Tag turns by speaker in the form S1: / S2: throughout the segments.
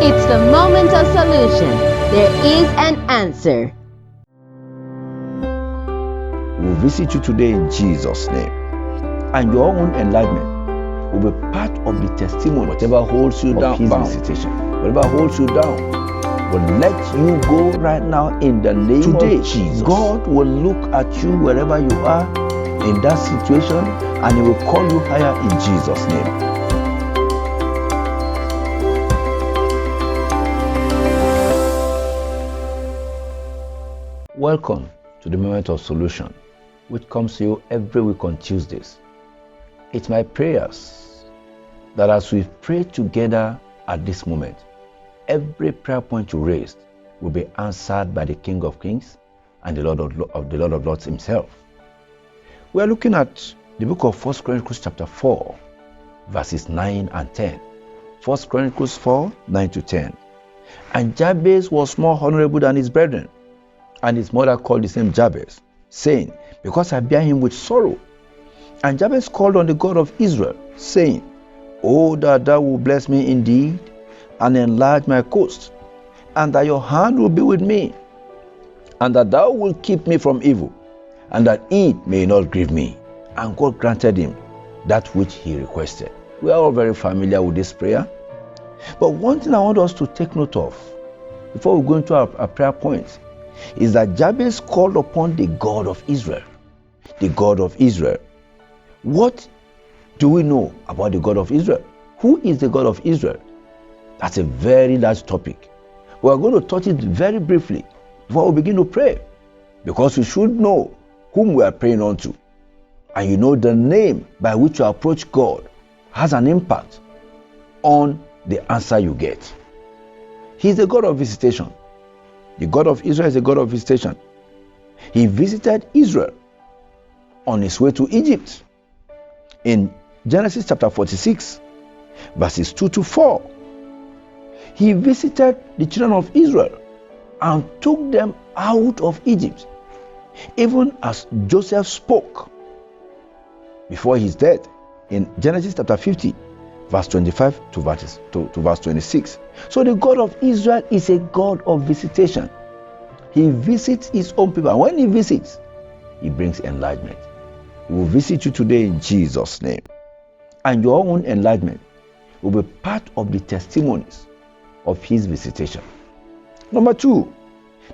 S1: It's the moment of solution. There is an answer.
S2: We will visit you today in Jesus' name. And your own enlightenment will be part of the testimony. Whatever holds you down, His visitation, whatever holds you down, will let you go right now in the name of Jesus. God will look at you wherever you are in that situation, and He will call you higher in Jesus' name. Welcome to the Moment of Solution, which comes to you every week on Tuesdays. It's my prayers that as we pray together at this moment, every prayer point you raised will be answered by the King of Kings and the Lord of Lords Himself. We are looking at the book of 1 Chronicles chapter 4, verses 9 and 10. 1 Chronicles 4, 9 to 10. And Jabez was more honorable than his brethren, and his mother called his name Jabez, saying, because I bear him with sorrow. And Jabez called on the God of Israel, saying, Oh, that thou wilt bless me indeed, and enlarge my coast, and that your hand will be with me, and that thou wilt keep me from evil, and that it may not grieve me. And God granted him that which he requested. We are all very familiar with this prayer. But one thing I want us to take note of, before we go into our prayer points, is that Jabez called upon the God of Israel. The God of Israel. What do we know about the God of Israel? Who is the God of Israel? That's a very large topic. We are going to touch it very briefly before we begin to pray, because we should know whom we are praying unto. And you know the name by which you approach God has an impact on the answer you get. He is the God of visitation. The God of Israel is a God of visitation. He visited Israel on his way to Egypt. In Genesis chapter 46, verses 2 to 4, he visited the children of Israel and took them out of Egypt, even as Joseph spoke before his death in Genesis chapter 50, verse 25 to verse 26. So the God of Israel is a God of visitation. He visits his own people. And when he visits, he brings enlightenment. He will visit you today in Jesus' name. And your own enlightenment will be part of the testimonies of his visitation. Number 2,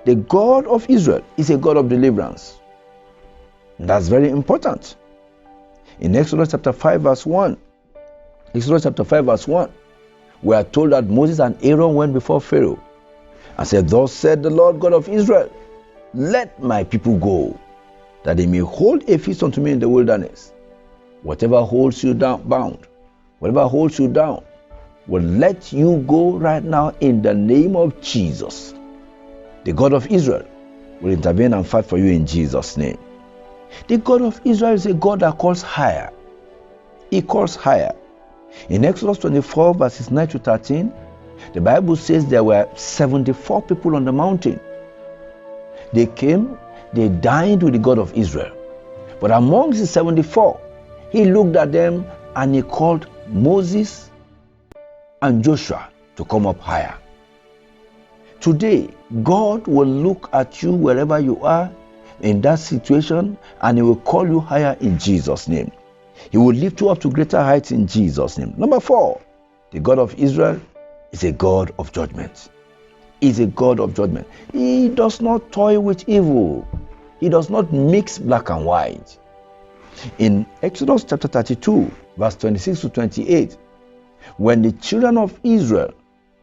S2: the God of Israel is a God of deliverance. And that's very important. In Exodus chapter 5 verse 1, we are told that Moses and Aaron went before Pharaoh and said, Thus said the Lord God of Israel, let my people go, that they may hold a feast unto me in the wilderness. Whatever holds you down, bound, whatever holds you down, will let you go right now in the name of Jesus. The God of Israel will intervene and fight for you in Jesus' name. The God of Israel is a God that calls higher. He calls higher. In Exodus 24 verses 9 to 13, the Bible says there were 74 people on the mountain. They came, they dined with the God of Israel. But amongst the 74, he looked at them and he called Moses and Joshua to come up higher. Today, God will look at you wherever you are in that situation, and he will call you higher in Jesus' name. He will lift you up to greater heights in Jesus' name. Number 4, the God of Israel is a God of judgment. He is a God of judgment. He does not toy with evil. He does not mix black and white. In Exodus chapter 32, verse 26 to 28, when the children of Israel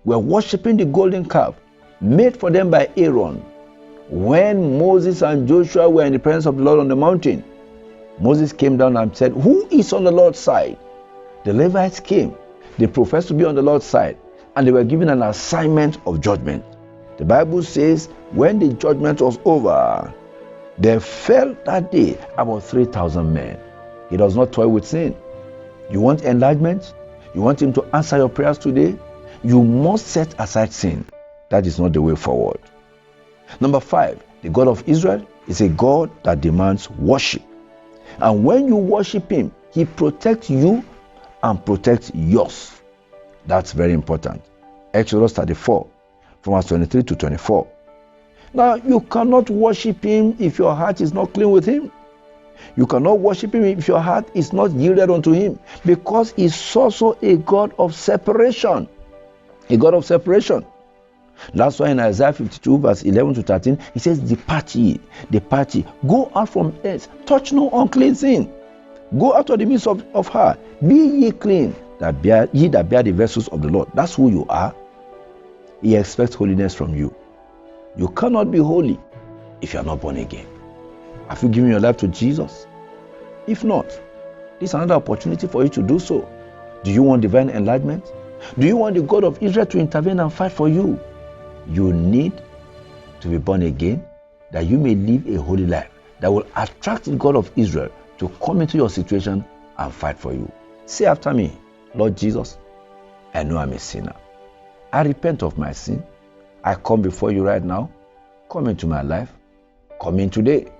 S2: were worshiping the golden calf made for them by Aaron, when Moses and Joshua were in the presence of the Lord on the mountain, Moses came down and said, Who is on the Lord's side? The Levites came. They professed to be on the Lord's side, and they were given an assignment of judgment. The Bible says, when the judgment was over, there fell that day about 3,000 men. He does not toy with sin. You want enlargement? You want him to answer your prayers today? You must set aside sin. That is not the way forward. Number 5, the God of Israel is a God that demands worship. And when you worship him, he protects you and protects yours. That's very important. Exodus 34, from verse 23 to 24. Now, you cannot worship him if your heart is not clean with him. You cannot worship him if your heart is not yielded unto him, because he's also a God of separation. A God of separation. That's why in Isaiah 52, verse 11 to 13, he says, depart ye, go out from hence, touch no unclean thing. Go out of the midst of her, be ye clean, ye that bear the vessels of the Lord. That's who you are. He expects holiness from you. You cannot be holy if you are not born again. Have you given your life to Jesus? If not, this is another opportunity for you to do so. Do you want divine enlightenment? Do you want the God of Israel to intervene and fight for you? You need to be born again, that you may live a holy life that will attract the God of Israel to come into your situation and fight for you. Say after me, Lord Jesus, I know I'm a sinner. I repent of my sin. I come before you right now. Come into my life. Come in today.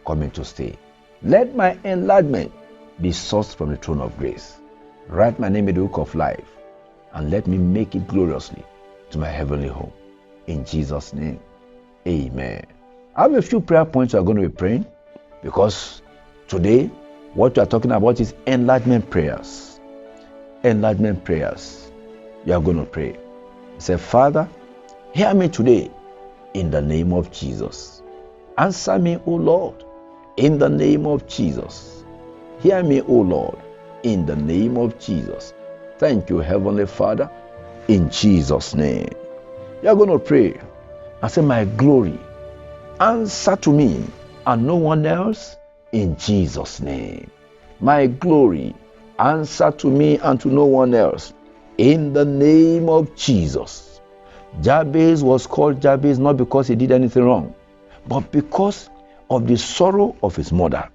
S2: Come in to stay. Let my enlargement be sourced from the throne of grace. Write my name in the book of life and let me make it gloriously to my heavenly home. In Jesus' name, amen. I have a few prayer points we are going to be praying, because today what we are talking about is enlargement prayers. Enlargement prayers. You are going to pray. Say, Father, hear me today in the name of Jesus. Answer me, O Lord, in the name of Jesus. Hear me, O Lord, in the name of Jesus. Thank you, Heavenly Father, in Jesus' name. You are going to pray and say, my glory, answer to me and no one else, in Jesus' name. My glory, answer to me and to no one else, in the name of Jesus. Jabez was called Jabez not because he did anything wrong, but because of the sorrow of his mother.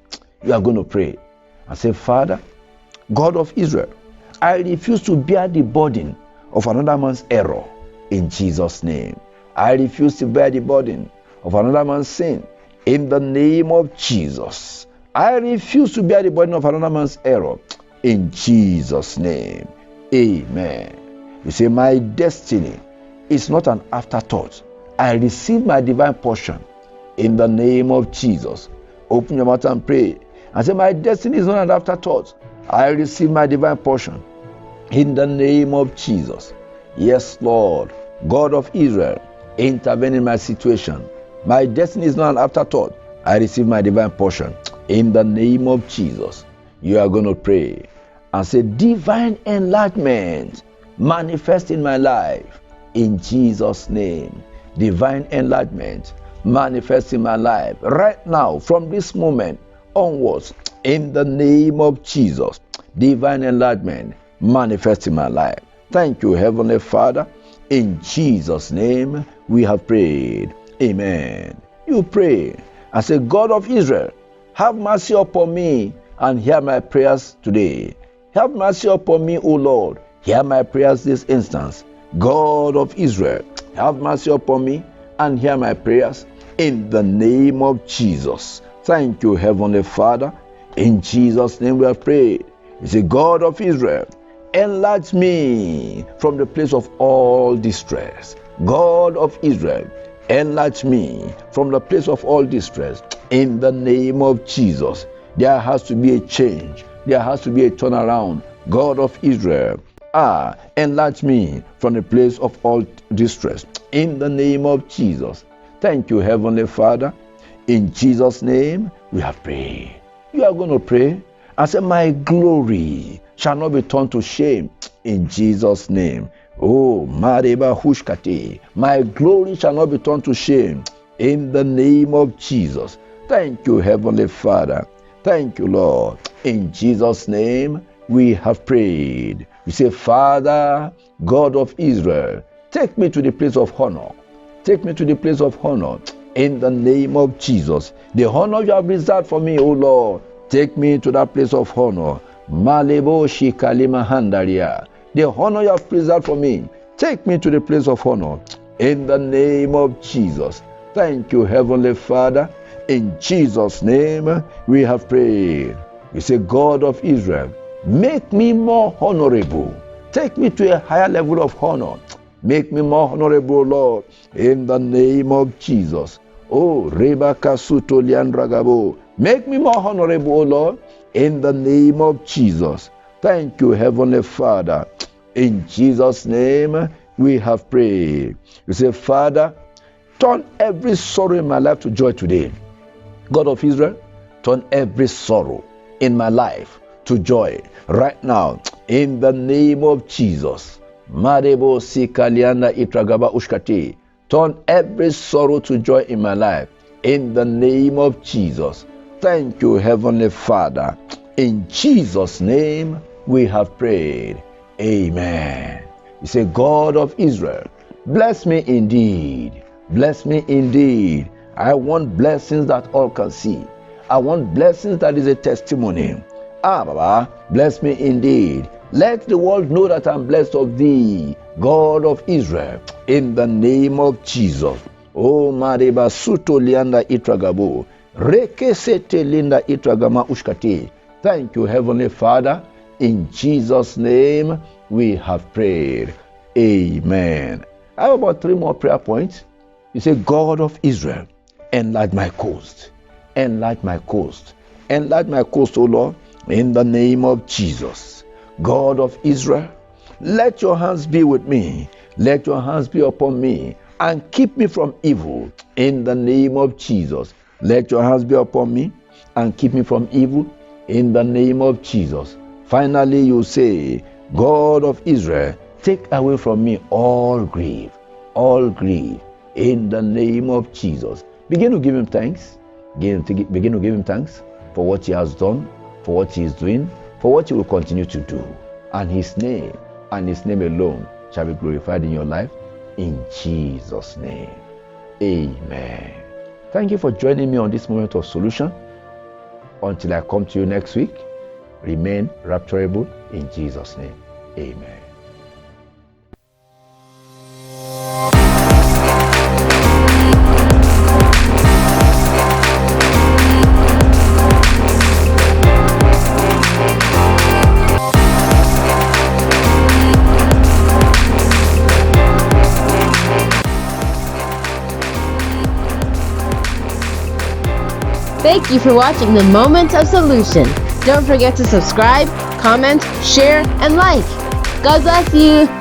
S2: You are going to pray and say, Father, God of Israel, I refuse to bear the burden of another man's error, in Jesus' name. I refuse to bear the burden of another man's sin, in the name of Jesus. I refuse to bear the burden of another man's error, in Jesus' name. Amen. You say, my destiny is not an afterthought. I receive my divine portion in the name of Jesus. Open your mouth and pray and say, my destiny is not an afterthought. I receive my divine portion in the name of Jesus. Yes, Lord, God of Israel, intervene in my situation. My destiny is not an afterthought. I receive my divine portion in the name of Jesus. You are going to pray and say, divine enlargement manifest in my life, in Jesus' name. Divine enlargement manifest in my life right now, from this moment onwards, in the name of Jesus. Divine enlargement manifest in my life. Thank you, Heavenly Father. In Jesus' name we have prayed. Amen. You pray and say, God of Israel, have mercy upon me and hear my prayers today. Have mercy upon me, O Lord. Hear my prayers this instance. God of Israel, have mercy upon me and hear my prayers in the name of Jesus. Thank you, Heavenly Father. In Jesus' name we have prayed. You say, God of Israel, enlarge me from the place of all distress. God of Israel, enlarge me from the place of all distress. In the name of Jesus, there has to be a change. There has to be a turnaround. God of Israel, enlarge me from the place of all distress. In the name of Jesus. Thank you, Heavenly Father. In Jesus' name, we have prayed. You are going to pray and say, my glory shall not be turned to shame, in Jesus' name. Oh, Mareba Hushkate, my glory shall not be turned to shame, in the name of Jesus. Thank you, Heavenly Father. Thank you, Lord. In Jesus' name, we have prayed. We say, Father, God of Israel, take me to the place of honor. Take me to the place of honor, in the name of Jesus. The honor you have reserved for me, O Lord, take me to that place of honor. Malebo Shikalima Handaria. The honor you have preserved for me, take me to the place of honor, in the name of Jesus. Thank you, Heavenly Father. In Jesus' name, we have prayed. We say, God of Israel, make me more honorable. Take me to a higher level of honor, Make me more honorable, Lord, in the name of Jesus. Oh, Rebecca Sutoliandragabo. Make me more honorable, O Lord, in the name of Jesus. Thank you, Heavenly Father. In Jesus' name, we have prayed. You say, Father, turn every sorrow in my life to joy today. God of Israel, turn every sorrow in my life to joy right now, in the name of Jesus. Marebo Sikaliana Itragaba Ushkati. Turn every sorrow to joy in my life, in the name of Jesus. Thank you, Heavenly Father. In Jesus' name, we have prayed. Amen. You say, God of Israel, bless me indeed. Bless me indeed. I want blessings that all can see. I want blessings that is a testimony. Baba, bless me indeed. Let the world know that I'm blessed of thee, God of Israel, in the name of Jesus. Oh, Mariba Suto Lianda Itragabo. Reke Sete Linda Itragama Ushkati. Thank you, Heavenly Father. In Jesus' name, we have prayed. Amen. I have about 3 more prayer points. You say, God of Israel, enlarge my coast. Enlarge my coast. Enlarge my coast, O Lord, in the name of Jesus. God of Israel, let your hands be with me. Let your hands be upon me and keep me from evil in the name of Jesus. Let your hands be upon me and keep me from evil in the name of Jesus. Finally, you say, God of Israel, take away from me all grief in the name of Jesus. Begin to give him thanks. Begin to give him thanks for what he has done, for what he is doing, for what he will continue to do. And his name alone shall be glorified in your life, in Jesus' name. Amen. Thank you for joining me on this moment of solution. Until I come to you next week, remain rapturable in Jesus' name. Amen.
S1: Thank you for watching the Moments of Solution. Don't forget to subscribe, comment, share, and like. God bless you.